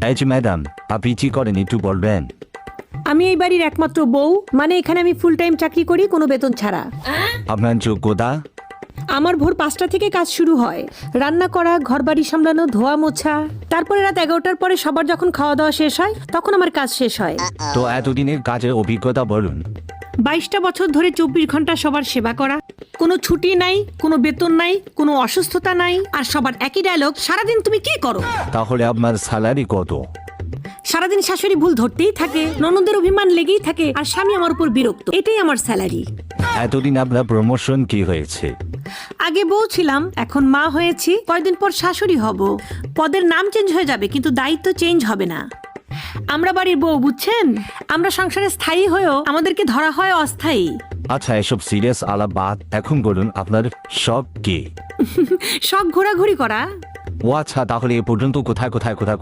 এই যে ম্যাডাম, আপনি কি করেন একটু বলবেন? আমি এই বাড়ির একমাত্র বউ, মানে এখানে আমি ফুল টাইম চাকরি করি কোনো বেতন ছাড়া। আপনার যোগ্যতা? আমার ভোর 5টা থেকে কাজ শুরু হয়, রান্না করা, ঘরবাড়ি সামলানো, ধোয়া মোছা। তারপরে রাত 11টার পরে সবার যখন খাওয়া দাওয়া শেষ হয় তখন আমার কাজ শেষ হয়। তো এতদিনের কাজের অভিজ্ঞতা বলুন। 22টা বছর ধরে 24 ঘন্টা সবার সেবা করা, কোনো ছুটি নাই, কোনো বেতন নাই, কোনো অসুস্থতা নাই, আর সবার একই ডায়লগ, সারাদিন তুমি কি করো? তাহলে আপনার স্যালারি কত? সারাদিন শাশুড়ি ভুল ধরতেই থাকে, ননদের অভিমান লেগেই থাকে, আর স্বামী আমার উপর বিরক্ত। এটাই আমার স্যালারি। এতদিন আপনার প্রমোশন কি হয়েছে? আগে বউ ছিলাম, এখন মা হয়েছি, কয়দিন পর শাশুড়ি হব। পদের নাম চেঞ্জ হয়ে যাবে কিন্তু দায়িত্ব চেঞ্জ হবে না। আমরা বাড়ির বউ, বুঝছেন? আমরা সংসারে স্থায়ী হয়েও আমাদেরকে ধরা হয় অস্থায়ী। আচ্ছা, এসব সিরিয়াস আলাপ বাদ, এখন বলুন আপনার শখ কি? শখ ঘোরাঘুরি করা। ও আচ্ছা, তাহলে এ পর্যন্ত কোথায় কোথায় ঘুরি